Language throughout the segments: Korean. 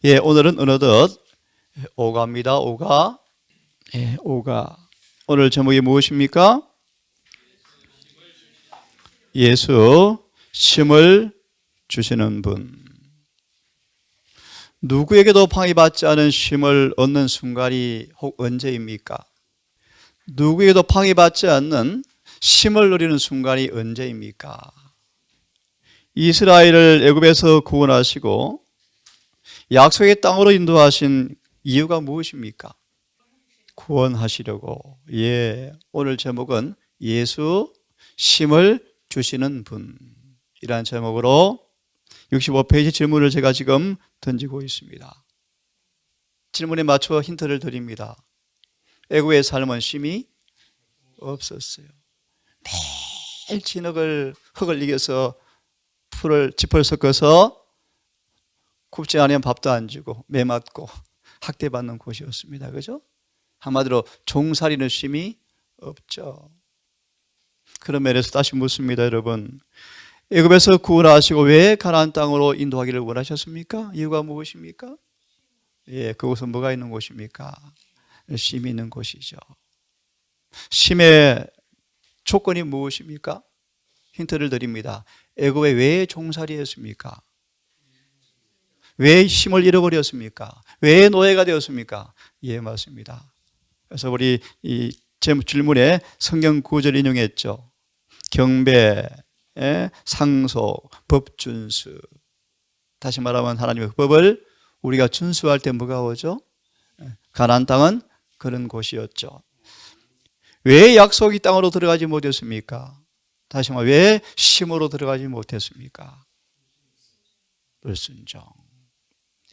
예, 오늘은 어느덧 오가입니다. 오가. 예, 오가. 오늘 제목이 무엇입니까? 예수, 쉼을 주시는 분. 누구에게도 방해받지 않은 쉼을 얻는 순간이 혹 언제입니까? 누구에게도 방해받지 않는 쉼을 누리는 순간이 언제입니까? 이스라엘을 애굽에서 구원하시고 약속의 땅으로 인도하신 이유가 무엇입니까? 구원하시려고. 예, 오늘 제목은 예수, 쉼을 주시는 분이라는 제목으로 65페이지 질문을 제가 지금 던지고 있습니다. 질문에 맞춰 힌트를 드립니다. 애굽의 삶은 쉼이 없었어요. 매일 흙을 이겨서 짚을 섞어서 굽지 않으면 밥도 안 주고 매 맞고 학대받는 곳이었습니다. 그죠? 한마디로 종살이는 쉼이 없죠. 그런 면에서 다시 묻습니다, 여러분. 애굽에서 구원하시고 왜 가나안 땅으로 인도하기를 원하셨습니까? 이유가 무엇입니까? 예, 그곳은 뭐가 있는 곳입니까? 쉼이 있는 곳이죠. 쉼의 조건이 무엇입니까? 힌트를 드립니다. 애굽에 왜 종살이했습니까? 왜 쉼을 잃어버렸습니까? 왜 노예가 되었습니까? 예, 맞습니다. 그래서 우리 이 질문에 성경 구절 인용했죠. 경배, 상속, 법 준수. 다시 말하면 하나님의 법을 우리가 준수할 때 뭐가 오죠? 가나안 땅은 그런 곳이었죠. 왜 약속의 땅으로 들어가지 못했습니까? 다시 말하면 왜 쉼으로 들어가지 못했습니까? 불순종.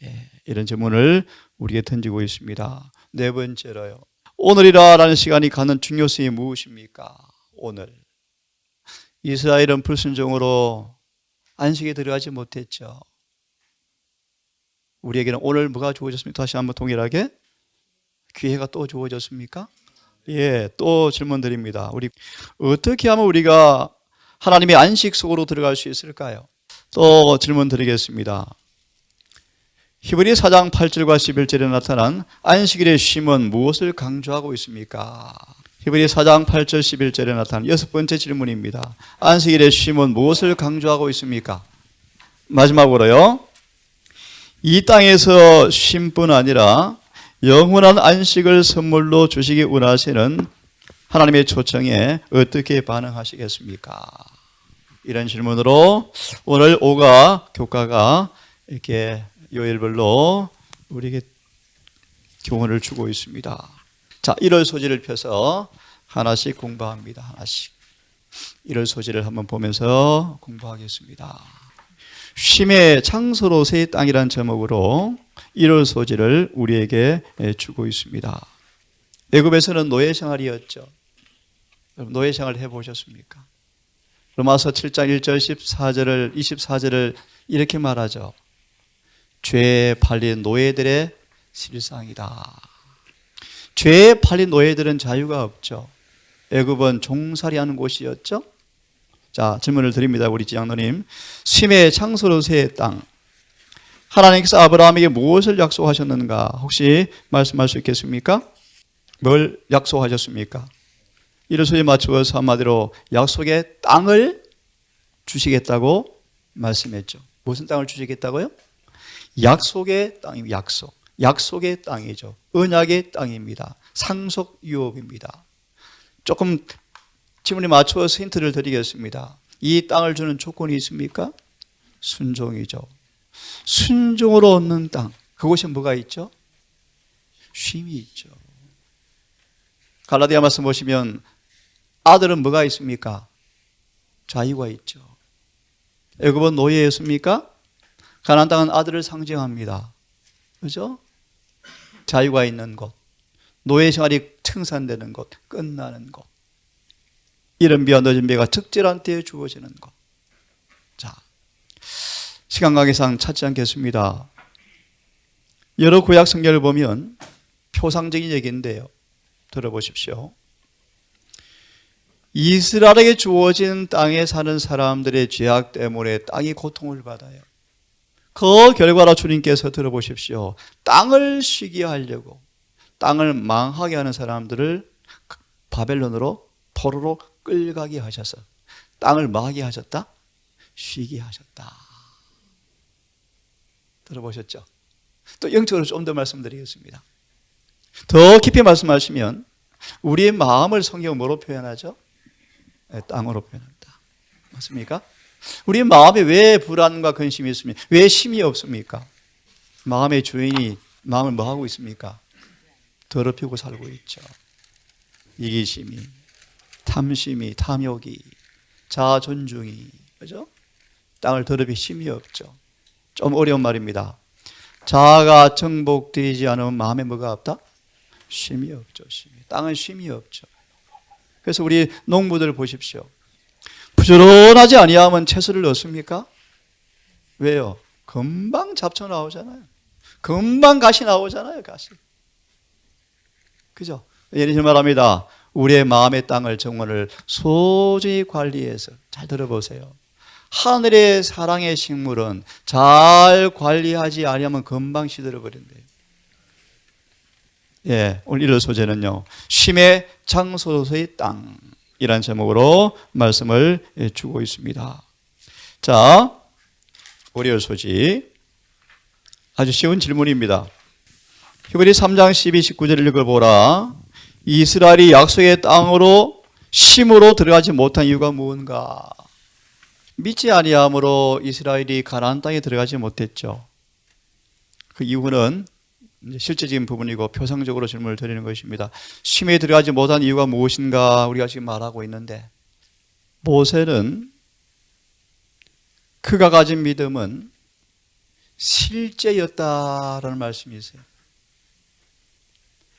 예, 이런 질문을 우리에게 던지고 있습니다. 네 번째로요. 오늘이라는 시간이 갖는 중요성이 무엇입니까? 오늘. 이스라엘은 불순종으로 안식에 들어가지 못했죠. 우리에게는 오늘 뭐가 주어졌습니까? 다시 한번 동일하게 기회가 또 주어졌습니까? 예, 또 질문 드립니다. 우리 어떻게 하면 우리가 하나님의 안식 속으로 들어갈 수 있을까요? 또 질문 드리겠습니다. 히브리 4장 8절과 11절에 나타난 안식일의 쉼은 무엇을 강조하고 있습니까? 히브리 4장 8절 11절에 나타난 여섯 번째 질문입니다. 안식일의 쉼은 무엇을 강조하고 있습니까? 마지막으로요. 이 땅에서 쉼뿐 아니라 영원한 안식을 선물로 주시기 원하시는 하나님의 초청에 어떻게 반응하시겠습니까? 이런 질문으로 오늘 오가 교과가 이렇게 요일별로 우리에게 교훈을 주고 있습니다. 자, 1월 소지를 펴서 하나씩 공부합니다. 하나씩. 1월 소지를 한번 보면서 공부하겠습니다. 쉼의 창소로 새 땅이라는 제목으로 1월 소지를 우리에게 주고 있습니다. 애굽에서는 노예 생활이었죠. 노예 생활 해보셨습니까? 로마서 7장 1절 24절을 이렇게 말하죠. 죄에 팔린 노예들의 실상이다. 죄에 팔린 노예들은 자유가 없죠. 애굽은 종살이하는 곳이었죠. 자, 질문을 드립니다. 우리 지장로님. 쉼의 창소로 새 땅. 하나님께서 아브라함에게 무엇을 약속하셨는가? 혹시 말씀할 수 있겠습니까? 뭘 약속하셨습니까? 이로소에 맞추어서 한마디로 약속의 땅을 주시겠다고 말씀했죠. 무슨 땅을 주시겠다고요? 약속의 땅입니다. 약속의 땅이죠. 언약의 땅입니다. 상속 유업입니다. 조금 질문에 맞춰서 힌트를 드리겠습니다. 이 땅을 주는 조건이 있습니까? 순종이죠. 순종으로 얻는 땅, 그곳에 뭐가 있죠? 쉼이 있죠. 갈라디아 말씀 보시면 아들은 뭐가 있습니까? 자유가 있죠. 애굽은 노예였습니까? 가나안 땅은 아들을 상징합니다. 그렇죠? 자유가 있는 곳, 노예 생활이 청산되는 곳, 끝나는 곳, 이른 비와 늦은 비가 적절한 때에 주어지는 곳. 자, 시간 관계상 찾지 않겠습니다. 여러 구약 성경을 보면 표상적인 얘기인데요. 들어보십시오. 이스라엘에게 주어진 땅에 사는 사람들의 죄악 때문에 땅이 고통을 받아요. 그 결과로 주님께서 들어보십시오. 땅을 쉬게 하려고, 땅을 망하게 하는 사람들을 바벨론으로 포로로 끌가게 하셔서 땅을 뭐하게 하셨다? 쉬게 하셨다. 들어보셨죠? 또 영적으로 좀 더 말씀드리겠습니다. 더 깊이 말씀하시면 우리의 마음을 성경은 뭐로 표현하죠? 네, 땅으로 표현합니다. 맞습니까? 우리 마음에 왜 불안과 근심이 있습니까? 왜 쉼이 없습니까? 마음의 주인이 마음을 뭐 하고 있습니까? 더럽히고 살고 있죠. 이기심이, 탐심이, 탐욕이, 자존중이, 그죠? 땅을 더럽히 쉼이 없죠. 좀 어려운 말입니다. 자아가 정복되지 않으면 마음에 뭐가 없다? 쉼이 없죠. 쉼이. 땅은 쉼이 없죠. 그래서 우리 농부들 보십시오. 부지런하지 아니하면 채소를 넣습니까? 왜요? 금방 잡초 나오잖아요. 금방 가시 나오잖아요. 가시. 그죠? 예를 말합니다. 우리의 마음의 땅을 정원을 소중히 관리해서, 잘 들어보세요. 하늘의 사랑의 식물은 잘 관리하지 않으면 금방 시들어 버린대요. 예, 오늘 읽을 소재는요, 쉼의 장소로서의 땅이라는 제목으로 말씀을 주고 있습니다. 자, 월요일 소지 아주 쉬운 질문입니다. 히브리 3장 12, 19절을 읽어보라. 이스라엘이 약속의 땅으로 쉼으로 들어가지 못한 이유가 무엇인가? 믿지 아니함으로 이스라엘이 가나안 땅에 들어가지 못했죠. 그 이유는 실제적인 부분이고 표상적으로 질문을 드리는 것입니다. 쉼에 들어가지 못한 이유가 무엇인가 우리가 지금 말하고 있는데, 모세는 그가 가진 믿음은 실제였다라는 말씀이 있어요.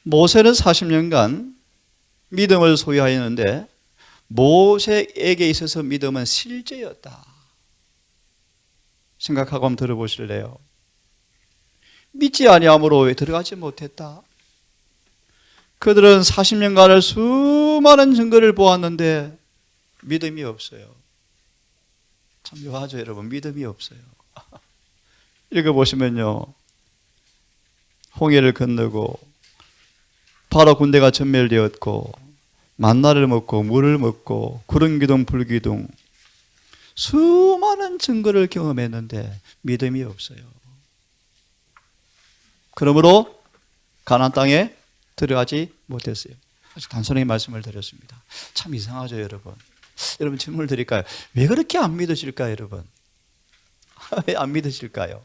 모세는 40년간 믿음을 소유하였는데 모세에게 있어서 믿음은 실제였다. 생각하고 한번 들어보실래요? 믿지 아니함으로 왜 들어가지 못했다? 그들은 40년간을 수많은 증거를 보았는데 믿음이 없어요. 참 묘하죠, 여러분. 믿음이 없어요. 읽어보시면요, 홍해를 건너고 바로 군대가 전멸되었고 만나를 먹고 물을 먹고 구름 기둥 불 기둥 수많은 증거를 경험했는데 믿음이 없어요. 그러므로 가나안 땅에 들어가지 못했어요. 아주 단순하게 말씀을 드렸습니다. 참 이상하죠, 여러분. 여러분 질문을 드릴까요? 왜 그렇게 안 믿으실까요, 여러분? 왜 안 믿으실까요?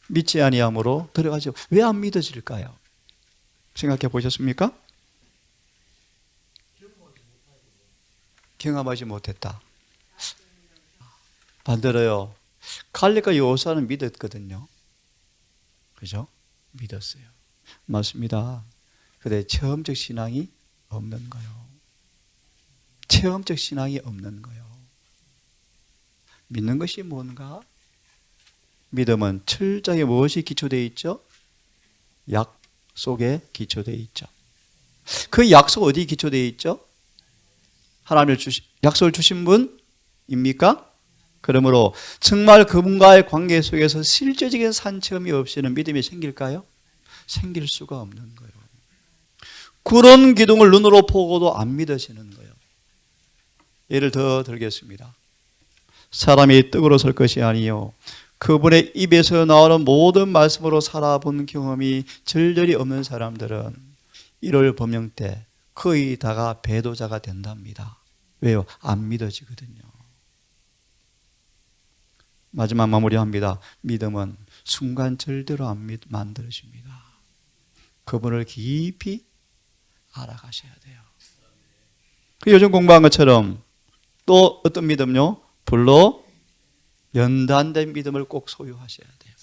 믿지 아니함으로 들어가지 왜 안 믿어질까요? 생각해 보셨습니까? 경험하지 못했다. 반대로요, 갈렙과 여호수아는 믿었거든요. 그죠? 믿었어요. 맞습니다. 근데 체험적 신앙이 없는 거예요. 체험적 신앙이 없는 거예요. 믿는 것이 뭔가? 믿음은 철저하게 무엇이 기초되어 있죠? 약속에 기초되어 있죠. 그 약속 어디에 기초되어 있죠? 하나님을 약속을 주신 분입니까? 그러므로 정말 그분과의 관계 속에서 실제적인 산체험이 없이는 믿음이 생길까요? 생길 수가 없는 거예요. 그런 기둥을 눈으로 보고도 안 믿으시는 거예요. 예를 더 들겠습니다. 사람이 떡으로 설 것이 아니요 그분의 입에서 나오는 모든 말씀으로 살아본 경험이 절절히 없는 사람들은 1월 법령 때 거의 다가 배도자가 된답니다. 왜요? 안 믿어지거든요. 마지막 마무리합니다. 믿음은 순간 절대로 안 만들어집니다. 그분을 깊이 알아가셔야 돼요. 요즘 공부한 것처럼 또 어떤 믿음요? 불로 연단된 믿음을 꼭 소유하셔야 돼요.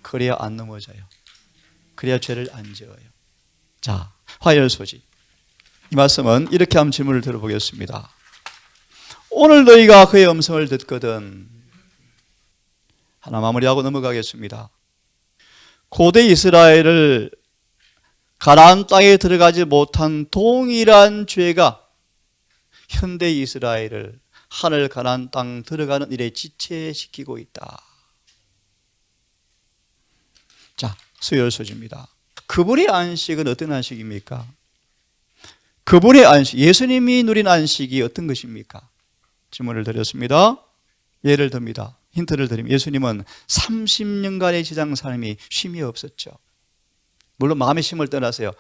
그래야 안 넘어져요. 그래야 죄를 안 지어요. 자, 화요일 소지. 이 말씀은 이렇게 한번 질문을 들어보겠습니다. 오늘 너희가 그의 음성을 듣거든. 하나 마무리하고 넘어가겠습니다. 고대 이스라엘을 가나안 땅에 들어가지 못한 동일한 죄가 현대 이스라엘을 하늘 가나안 땅 들어가는 일에 지체시키고 있다. 자, 수요일 소지입니다. 그분의 안식은 어떤 안식입니까? 그분의 안식, 예수님이 누린 안식이 어떤 것입니까? 질문을 드렸습니다. 예를 듭니다. 힌트를 드리면 예수님은 30년간의 지상 삶이 쉼이 없었죠. 물론 마음의 쉼을 떠나세요.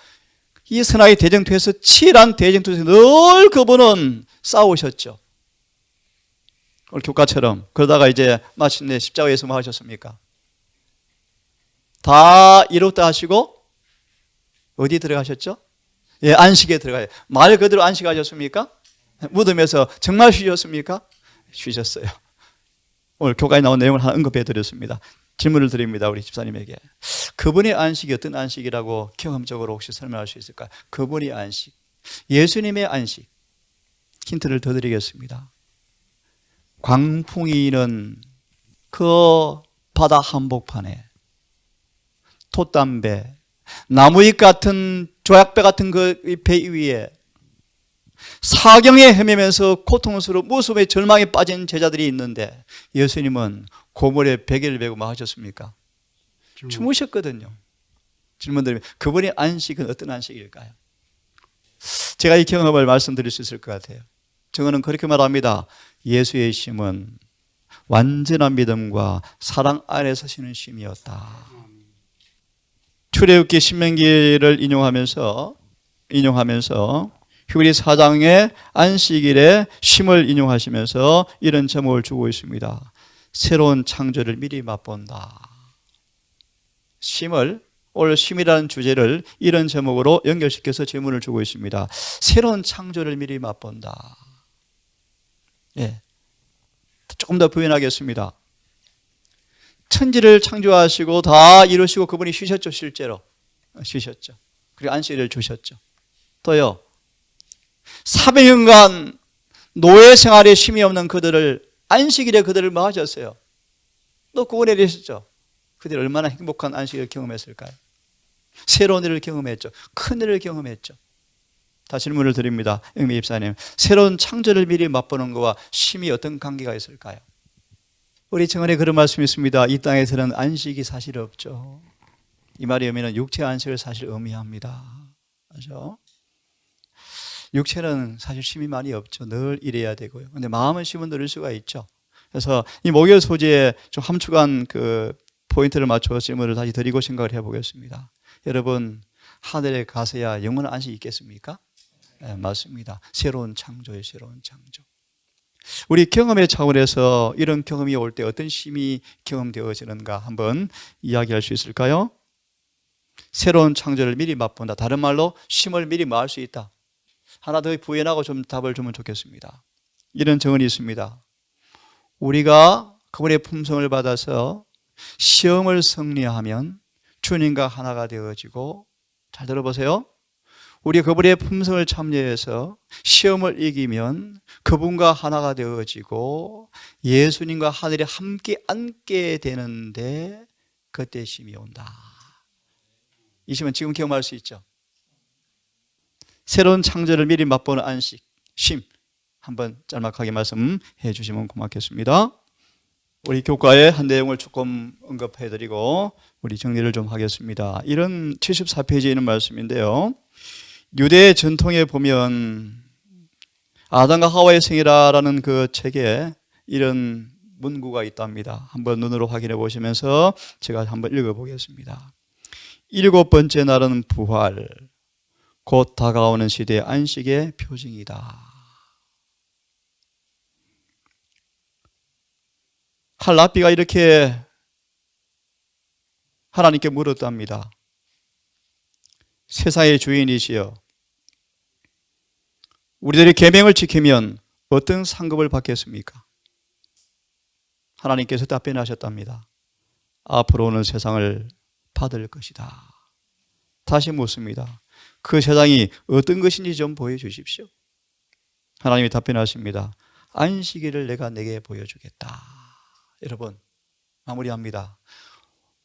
이 선하의 대쟁투에서 치열한 대쟁투에서 늘 그분은 싸우셨죠. 오늘 교과처럼. 그러다가 이제 마침내 십자가에서 뭐 하셨습니까? 다 이뤘다 하시고 어디 들어가셨죠? 예, 안식에 들어가요. 말 그대로 안식하셨습니까? 무덤에서 정말 쉬셨습니까? 쉬셨어요. 오늘 교과에 나온 내용을 하나 언급해 드렸습니다. 질문을 드립니다. 우리 집사님에게. 그분의 안식이 어떤 안식이라고 경험적으로 혹시 설명할 수 있을까요? 그분의 안식. 예수님의 안식. 힌트를 더 드리겠습니다. 광풍이는 그 바다 한복판에 돛담배, 나무잎 같은 조약배 같은 그 배 위에 사경에 헤매면서 고통스러운 무수의 절망에 빠진 제자들이 있는데 예수님은 고물에 베개를 베고 뭐 하셨습니까? 주무셨거든요. 질문 드리면 그분의 안식은 어떤 안식일까요? 제가 이 경험을 말씀드릴 수 있을 것 같아요. 저는 그렇게 말합니다. 예수의 쉼은 완전한 믿음과 사랑 안에서 쉬는 쉼이었다. 출애굽기 신명기를 인용하면서 히브리 4장의 안식일에 쉼을 인용하시면서 이런 제목을 주고 있습니다. 새로운 창조를 미리 맛본다. 쉼을, 오늘 쉼이라는 주제를 이런 제목으로 연결시켜서 질문을 주고 있습니다. 새로운 창조를 미리 맛본다. 예, 조금 더 부연하겠습니다. 천지를 창조하시고 다 이루시고 그분이 쉬셨죠. 실제로 쉬셨죠. 그리고 안식일을 주셨죠. 또요, 400년간 노예 생활에 쉼이 없는 그들을 안식일에 그들을 뭐 하셨어요? 또 구원해내셨죠. 그들이 얼마나 행복한 안식일을 경험했을까요? 새로운 일을 경험했죠. 큰 일을 경험했죠. 다 질문을 드립니다. 영미 집사님, 새로운 창조를 미리 맛보는 것과 쉼이 어떤 관계가 있을까요? 우리 청원에 그런 말씀이 있습니다. 이 땅에서는 안식이 사실 없죠. 이 말의 의미는 육체 안식을 사실 의미합니다. 그렇죠? 육체는 사실 쉼이 많이 없죠. 늘 일해야 되고요. 근데 마음은 쉼은 누릴 수가 있죠. 그래서 이 목요일 소재에 좀 함축한 그 포인트를 맞춰서 질문을 다시 드리고 생각을 해보겠습니다. 여러분, 하늘에 가서야 영원한 안식이 있겠습니까? 네, 맞습니다. 새로운 창조예요. 새로운 창조. 우리 경험의 차원에서 이런 경험이 올 때 어떤 쉼이 경험되어지는가 한번 이야기할 수 있을까요? 새로운 창조를 미리 맛본다. 다른 말로 쉼을 미리 맛볼 수 있다. 하나 더 부연하고 좀 답을 주면 좋겠습니다. 이런 정언이 있습니다. 우리가 그분의 품성을 받아서 시험을 승리하면 주님과 하나가 되어지고, 잘 들어보세요. 우리가 그분의 품성을 참여해서 시험을 이기면 그분과 하나가 되어지고 예수님과 하늘에 함께 앉게 되는데 그때 쉼이 온다. 이 쉼은 지금 경험할 수 있죠. 새로운 창조를 미리 맛보는 안식, 쉼 한번 짤막하게 말씀해 주시면 고맙겠습니다. 우리 교과의 한 내용을 조금 언급해드리고 우리 정리를 좀 하겠습니다. 이런 74페이지에 있는 말씀인데요. 유대 전통에 보면 아담과 하와의 생애라는 그 책에 이런 문구가 있답니다. 한번 눈으로 확인해 보시면서 제가 한번 읽어보겠습니다. 7번째 날은 부활, 곧 다가오는 시대의 안식의 표징이다. 할라비가 이렇게 하나님께 물었답니다. 세상의 주인이시여, 우리들이 계명을 지키면 어떤 상급을 받겠습니까? 하나님께서 답변하셨답니다. 앞으로는 세상을 받을 것이다. 다시 묻습니다. 그 세상이 어떤 것인지 좀 보여주십시오. 하나님이 답변하십니다. 안식일을 내가 내게 보여주겠다. 여러분, 마무리합니다.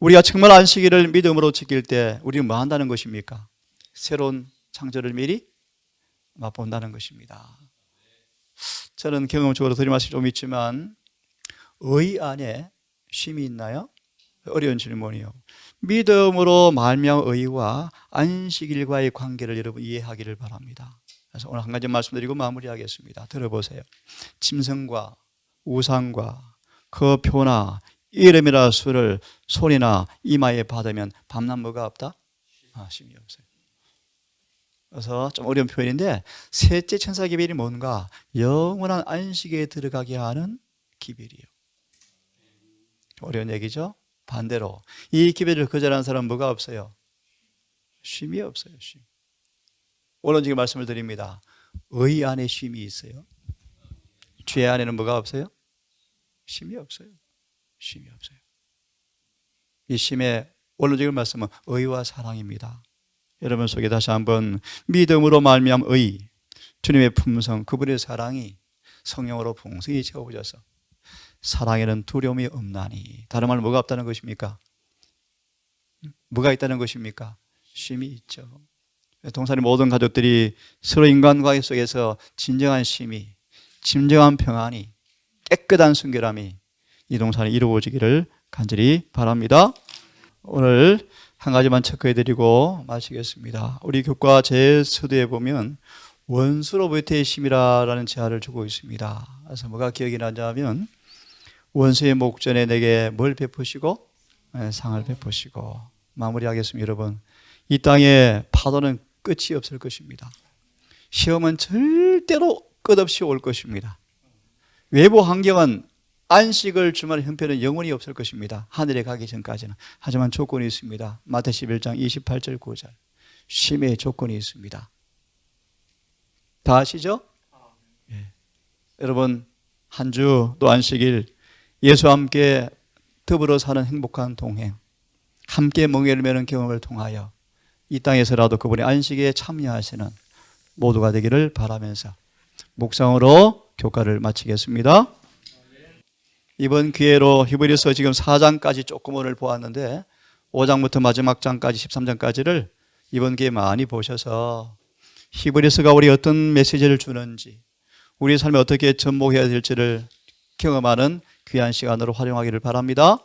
우리가 정말 안식일을 믿음으로 지킬 때 우리는 뭐 한다는 것입니까? 새로운 창조를 미리 맛본다는 것입니다. 저는 경험적으로 드릴 말씀이 좀 있지만 의 안에 쉼이 있나요? 어려운 질문이요. 믿음으로 말미암은 의와 안식일과의 관계를 여러분 이해하기를 바랍니다. 그래서 오늘 한 가지 말씀드리고 마무리하겠습니다. 들어보세요. 짐승과 우상과 그 표나 이름이나 수를 손이나 이마에 받으면 밤낮 뭐가 없다? 쉼이 없어요. 그래서 좀 어려운 표현인데 셋째 천사 기별이 뭔가? 영원한 안식에 들어가게 하는 기별이에요. 어려운 얘기죠? 반대로 이 기별을 거절하는 사람은 뭐가 없어요? 쉼이 없어요. 쉼. 오늘 지금 말씀을 드립니다. 의 안에 쉼이 있어요. 죄 안에는 뭐가 없어요? 쉼이 없어요. 쉼이 없어요. 이 쉼의 원론적인 말씀은 의와 사랑입니다. 여러분 속에 다시 한번 믿음으로 말미암은 의, 주님의 품성, 그분의 사랑이 성령으로 풍성히 채워져서 사랑에는 두려움이 없나니. 다른 말로 뭐가 없다는 것입니까? 뭐가 있다는 것입니까? 쉼이 있죠. 동산의 모든 가족들이 서로 인간관계 속에서 진정한 쉼이, 진정한 평안이, 깨끗한 순결함이 이 동산에 이루어지기를 간절히 바랍니다. 오늘 한 가지만 체크해드리고 마치겠습니다. 우리 교과 제 서두에 보면 원수로부터의 쉼이라는 제안을 주고 있습니다. 그래서 뭐가 기억이 나냐면 원수의 목전에 내게 뭘 베푸시고? 상을 베푸시고. 마무리하겠습니다. 여러분, 이 땅에 파도는 끝이 없을 것입니다. 시험은 절대로 끝없이 올 것입니다. 외부 환경은 안식을 주말 형편은 영원히 없을 것입니다. 하늘에 가기 전까지는. 하지만 조건이 있습니다. 마태 11장 28절 9절 쉼의 조건이 있습니다. 다 아시죠? 예. 여러분, 한 주 또 안식일 예수와 함께 더불어 사는 행복한 동행, 함께 멍에를 메는 경험을 통하여 이 땅에서라도 그분의 안식에 참여하시는 모두가 되기를 바라면서 묵상으로 교과를 마치겠습니다. 이번 기회로 히브리서 지금 4장까지 조금 오늘 보았는데 5장부터 마지막 장까지 13장까지를 이번 기회에 많이 보셔서 히브리서가 우리 어떤 메시지를 주는지, 우리 삶에 어떻게 접목해야 될지를 경험하는 귀한 시간으로 활용하기를 바랍니다.